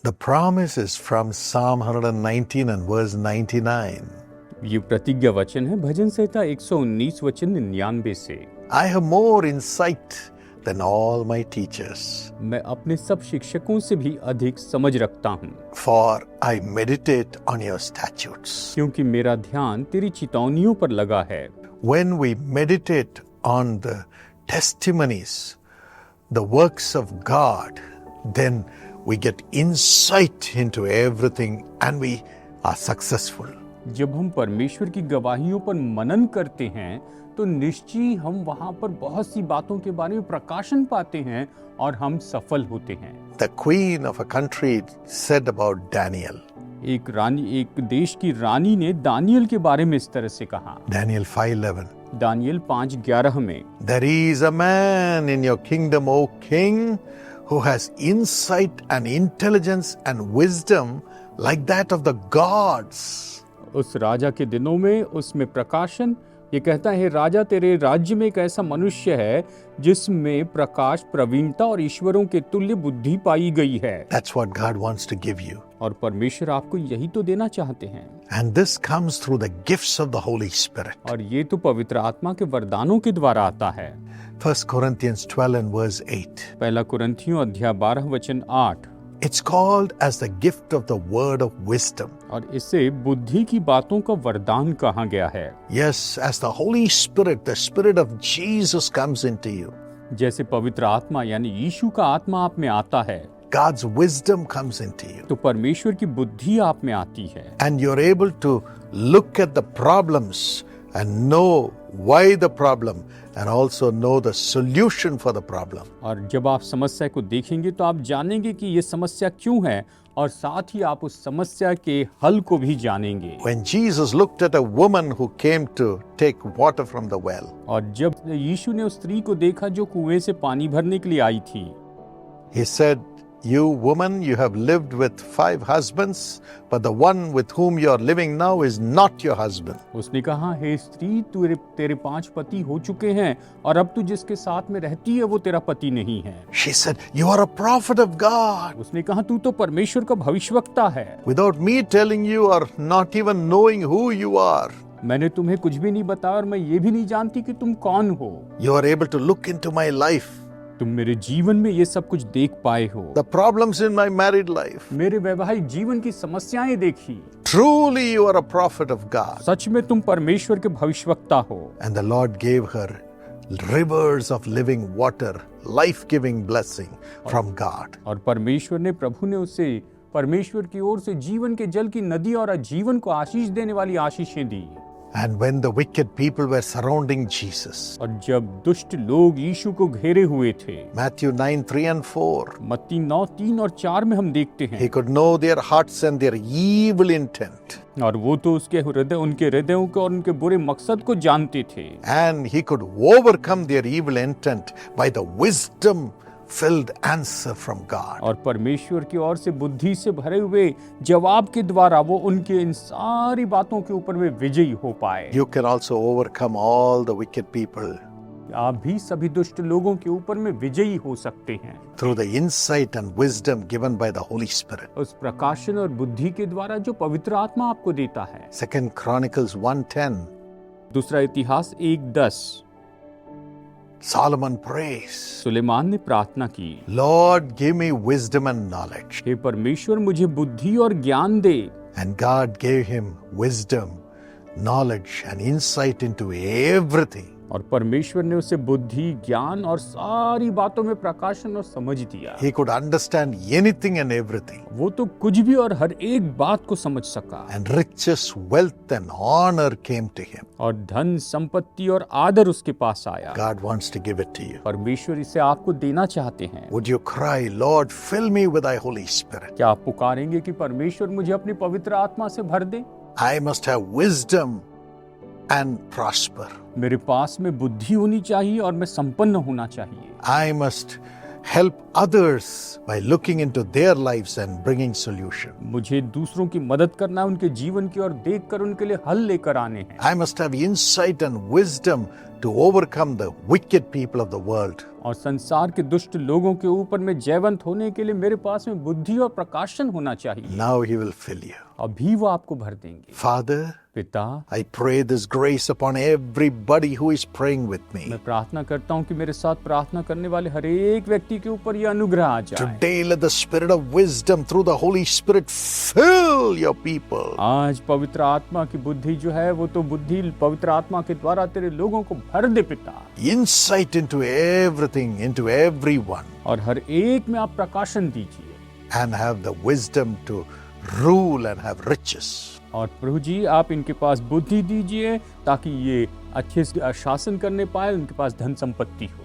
The promise is from Psalm 119 and verse 99. ये प्रतिज्ञा वचन है भजन संहिता 119 वचन 99 से। I have more insight than all my teachers. मैं अपने सब शिक्षकों से भी अधिक समझ रखता हूँ, For I meditate on your statutes. क्योंकि मेरा ध्यान तेरी चितौनियों पर लगा है। When we meditate on the testimonies, the works of God, then we get insight into everything and we are successful. जब हम परमेश्वर की गवाहियों पर मनन करते हैं तो निश्चय हम वहां पर बहुत सी बातों के बारे में प्रकाशन पाते हैं और हम सफल होते हैं। The queen of a country said about Daniel. एक देश की रानी ने दानियल के बारे में इस तरह से कहा, Daniel 5:11. दानियल 5:11 में, There is a man in your kingdom, O king, who has insight and intelligence and wisdom like that of the gods. उस राजा के दिनों में उसमें प्रकाशन, ये कहता है राजा तेरे राज्य में एक ऐसा मनुष्य है जिसमें प्रकाश, प्रवीणता और ईश्वरों के तुल्य बुद्धि पाई गई है। That's what God wants to give you. और परमेश्वर आपको यही तो देना चाहते हैं। And this comes through the gifts of the Holy Spirit. और ये तो पवित्र आत्मा के वरदानों के द्वारा आता है। 1 Corinthians 12 and verse 8. पहला कुरिन्थियों अध्याय 12 वचन 8। It's called as the gift of the word of wisdom. और इसे बुद्धि की बातों का वरदान कहा गया है। Yes, as the Holy Spirit, the Spirit of Jesus comes into you. जैसे पवित्र आत्मा यानी यीशु का आत्मा आप में आता है, God's wisdom comes into you. तो परमेश्वर की बुद्धि आप में आती है। And you're able to look at the problems and know why the problem and also know the solution for the problem. और जब आप समस्या को देखेंगे तो आप जानेंगे कि ये समस्या क्यों है और साथ ही आप उस समस्या के हल को भी जानेंगे। When Jesus looked at a woman who came to take water from the well, और जब यीशु ने उस स्त्री को देखा जो कुएं से पानी भरने के लिए आई थी, he said, "You woman, you have lived with 5 husbands, but the one with whom you are living now is not your husband." उसने कहा, हे स्त्री, तेरे 5 पति हो चुके हैं और अब तू जिसके साथ में रहती है वो तेरा पति नहीं है। She said, "You are a prophet of God." उसने कहा, तू तो परमेश्वर का भविष्यवक्ता है। Without me telling you or not even knowing who you are, मैंने तुम्हें कुछ भी नहीं बताया और मैं ये भी नहीं जानती कि तुम कौन हो। you are able to look into my life. तुम मेरे जीवन में ये सब कुछ देख पाए हो। The problems in my married life. मेरे वैवाहिक जीवन की समस्याएं देखी। Truly you are a prophet of God. सच में तुम परमेश्वर के भविष्यवक्ता हो। And the Lord gave her rivers of living water, life-giving blessing from God. और परमेश्वर ने, प्रभु ने उसे परमेश्वर की ओर से जीवन के जल की नदी और जीवन को आशीष देने वाली आशीषें दी। And when the wicked people were surrounding Jesus, और जब दुष्ट लोग यीशु को घेरे हुए थे, Matthew 9:3 and 4, मत्ती 9:3 और 4 में हम देखते हैं, he could know their hearts and their evil intent. और वो तो उनके हृदयों को और उनके बुरे मकसद को जानते थे। And he could overcome their evil intent by the wisdom-filled answer from God. और परमेश्वर की ओर से बुद्धि से भरे हुए जवाब के द्वारा वो उनके इन सारी बातों के ऊपर में विजयी हो पाए। You can also overcome all the wicked people आप भी सभी दुष्ट लोगों के ऊपर में विजयी हो सकते हैं through the insight and wisdom given by the Holy Spirit. उस प्रकाशन और बुद्धि के द्वारा जो पवित्र आत्मा आपको देता है। 2 Chronicles 1:10, दूसरा इतिहास 1:10, Solomon prays, सुलेमान ने प्रार्थना की, "Lord, give me wisdom and knowledge." हे परमेश्वर मुझे बुद्धि और ज्ञान दे। And God gave him wisdom, knowledge and insight into everything. और परमेश्वर ने उसे बुद्धि, ज्ञान और सारी बातों में प्रकाशन और समझ दिया। He could understand anything and everything. वो तो कुछ भी और हर एक बात को समझ सका। And riches, wealth and honor came to him. और धन, संपत्ति और आदर उसके पास आया। God wants to give it to you. परमेश्वर इसे आपको देना चाहते हैं। Would you cry, "Lord, fill me with thy Holy Spirit"? क्या आप पुकारेंगे कि परमेश्वर मुझे अपनी पवित्र आत्मा से भर दे? I must have wisdom and prosper. मेरे पास में बुद्धि होनी चाहिए और मैं संपन्न होना चाहिए। I must help others by looking into their lives and bringing solution. मुझे दूसरों की मदद करना है, उनके जीवन की ओर देखकर उनके लिए हल लेकर आने हैं। I must have insight and wisdom to overcome the wicked people of the world. और संसार के दुष्ट लोगों के ऊपर में जयवंत होने के लिए मेरे पास में बुद्धि और प्रकाशन होना चाहिए। Now He will fill you. अभी वो आपको भर देंगे। Father, पिता, I pray this grace upon everybody who is praying with me. मैं प्रार्थना करता हूँ कि मेरे साथ प्रार्थना करने वाले हर एक व्यक्ति के ऊपर ये अनुग्रह आ जाए। Today let the spirit of wisdom through the Holy Spirit fill your people. आज पवित्र आत्मा की बुद्धि जो है वो तो बुद्धि पवित्र आत्मा के द्वारा तेरे लोगों को भर दे पिता। Insight into everything, into everyone, और हर एक में आप प्रकाशन दीजिए। and have the wisdom to rule and have riches. और प्रभु जी आप इनके पास बुद्धि दीजिए ताकि ये अच्छे से शासन करने पाए, उनके पास धन संपत्ति हो।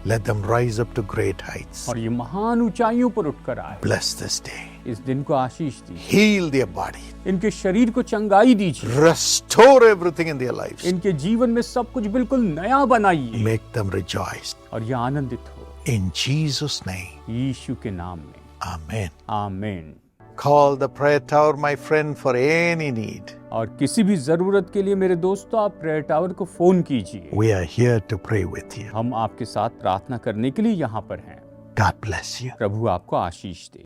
Let them rise up to great heights. और ये महान ऊंचाइयों पर उठकर आए। Bless this day. इस दिन को आशीष दीजिए। Heal their body. इनके शरीर को चंगाई दीजिए। Restore everything in their lives. इनके जीवन में सब कुछ बिल्कुल नया बनाइए। Make them rejoice. और ये आनंदित हो। In Jesus' name. यीशु के नाम में। Amen. आमीन। Call the prayer tower, my friend, for any need. और किसी भी जरूरत के लिए मेरे दोस्तों आप प्रेयर टावर को फोन कीजिए। We are here to pray with you. हम आपके साथ प्रार्थना करने के लिए यहाँ पर हैं। God bless you. प्रभु आपको आशीष दे।